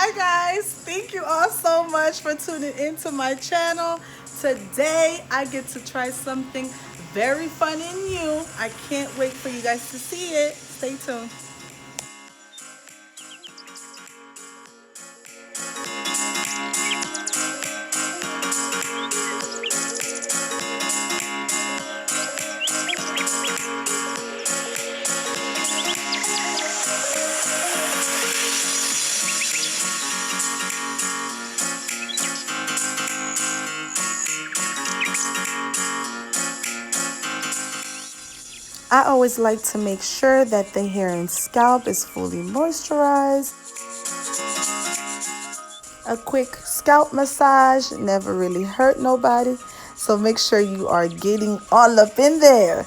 Hi guys, thank you all so much for tuning into my channel. Today I get to try something very fun and new. I can't wait for you guys to see it. Stay tuned. I always like to make sure that the hair and scalp is fully moisturized. A quick scalp massage never really hurt nobody, so make sure you are getting all up in there.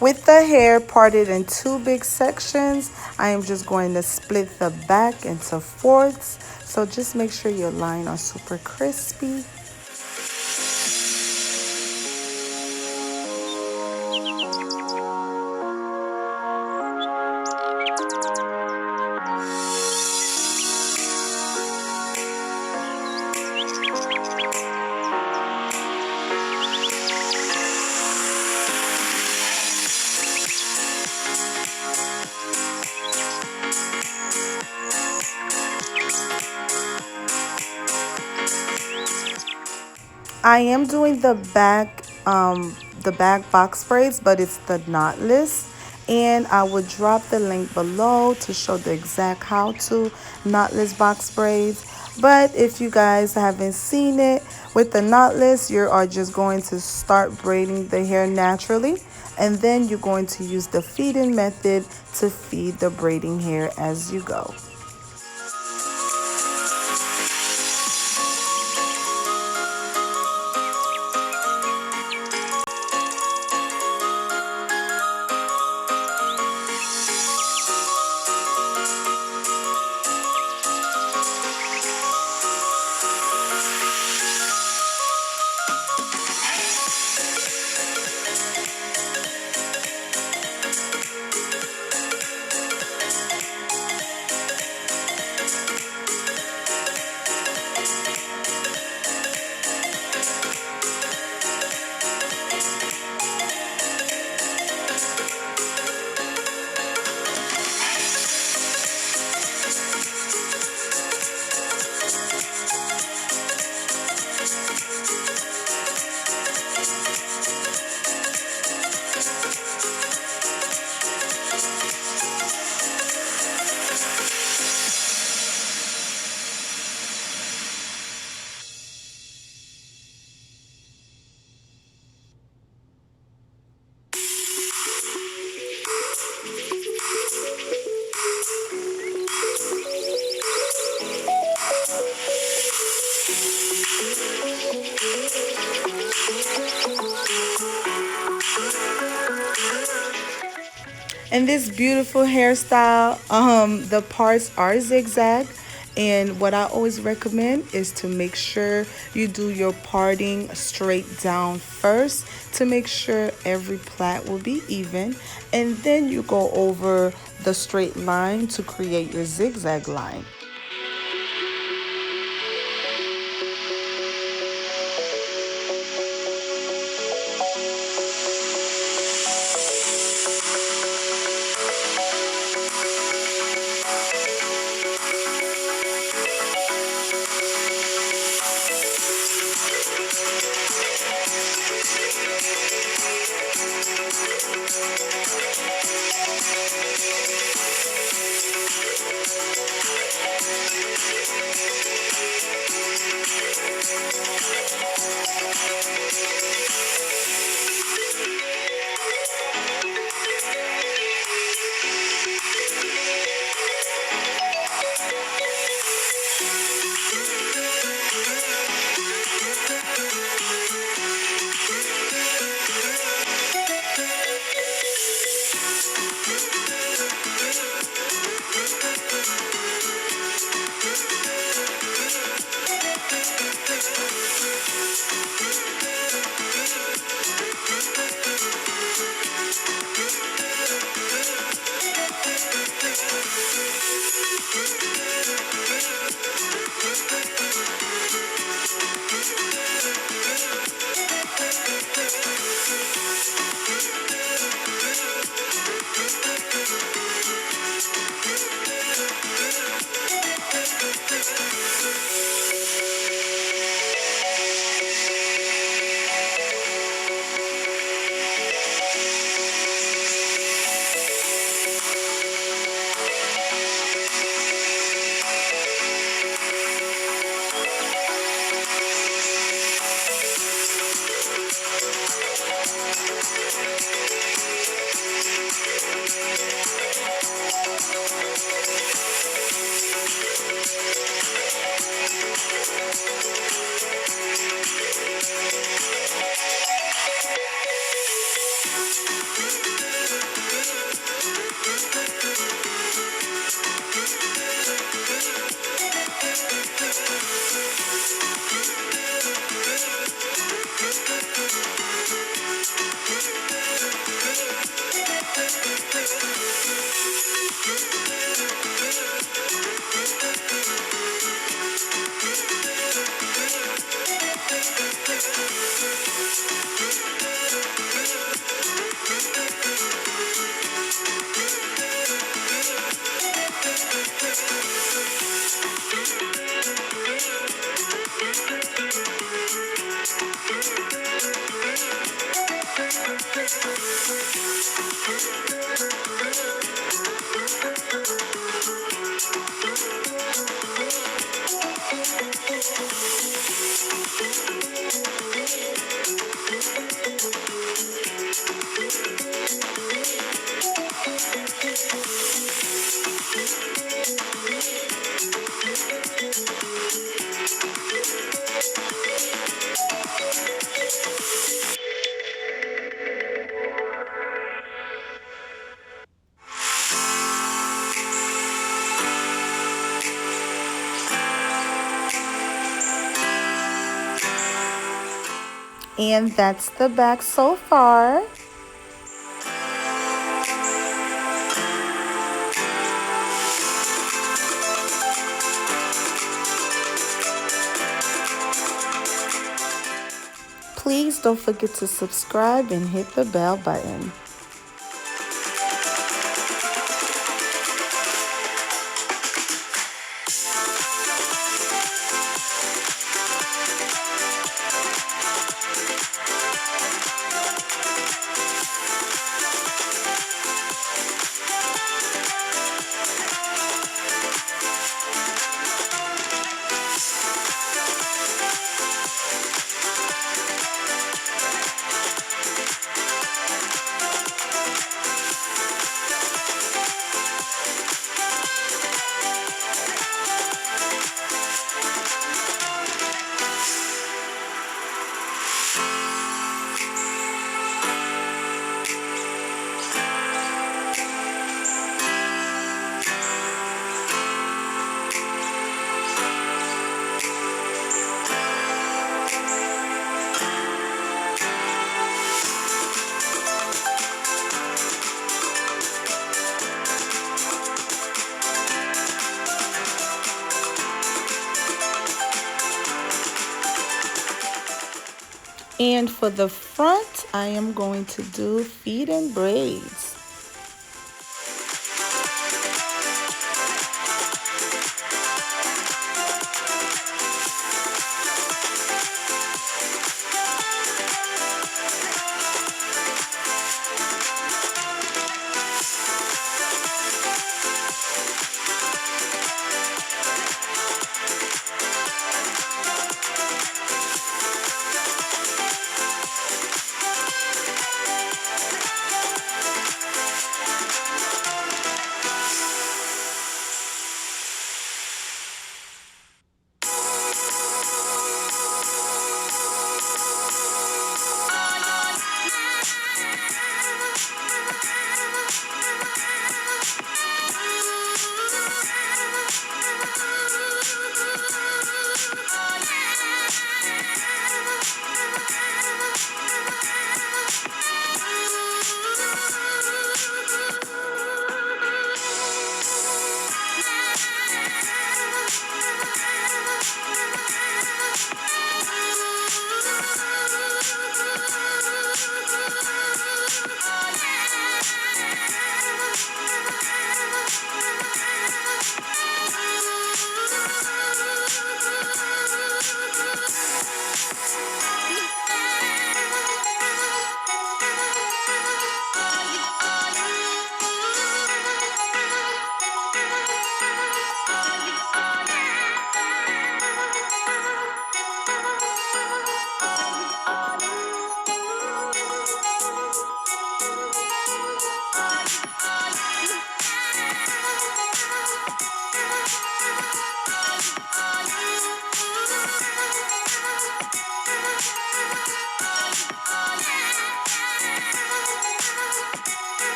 With the hair parted in two big sections, I am just going to split the back into fourths. So just make sure your line are super crispy. I am doing the back box braids, but it's the knotless, and I will drop the link below to show the exact how to knotless box braids. But if you guys haven't seen it, with the knotless, you are just going to start braiding the hair naturally, and then you're going to use the feed-in method to feed the braiding hair as you go. And this beautiful hairstyle, the parts are zigzag, and what I always recommend is to make sure you do your parting straight down first to make sure every plait will be even, and then you go over the straight line to create your zigzag line. And that's the back so far. Please don't forget to subscribe and hit the bell button. And for the front, I am going to do feet and braids.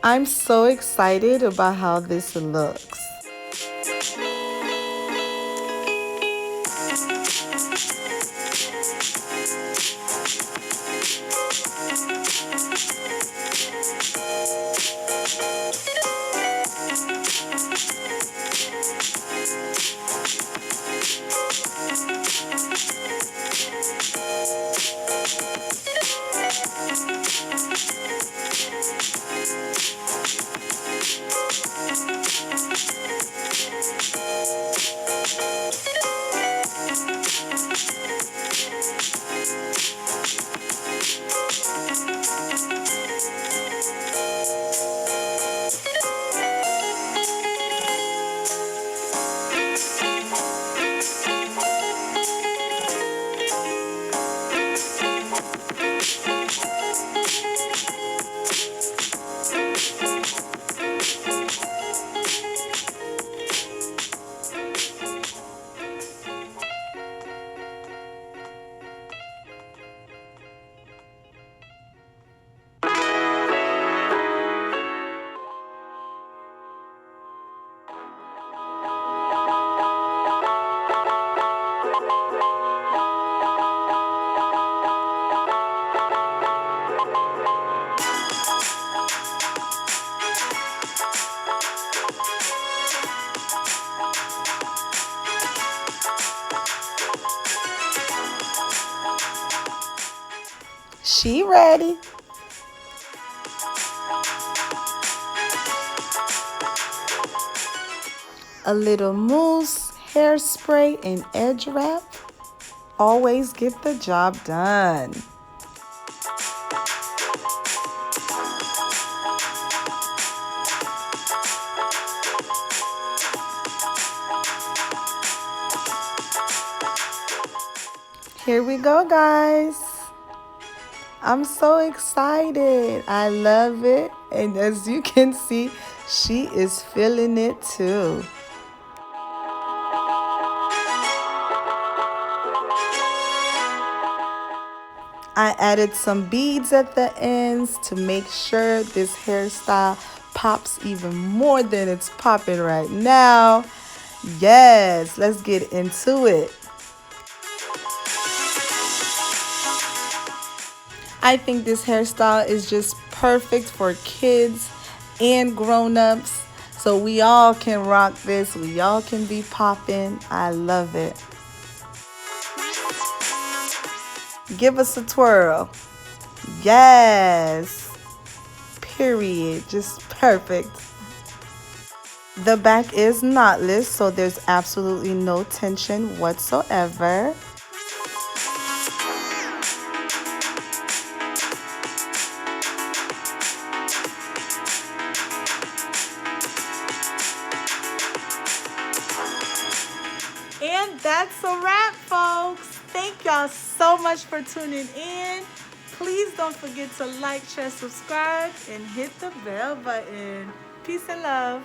I'm so excited about how this looks. She ready. A little mousse, hairspray, and edge wrap. Always get the job done. Here we go, guys. I'm so excited. I love it. And as you can see, she is feeling it too. I added some beads at the ends to make sure this hairstyle pops even more than it's popping right now. Yes, let's get into it. I think this hairstyle is just perfect for kids and grown-ups. So we all can rock this. We all can be popping. I love it. Give us a twirl. Yes. Period. Just perfect. The back is knotless, so there's absolutely no tension whatsoever. And that's a wrap, folks. Thank y'all so much for tuning in. Please don't forget to like, share, subscribe, and hit the bell button. Peace and love.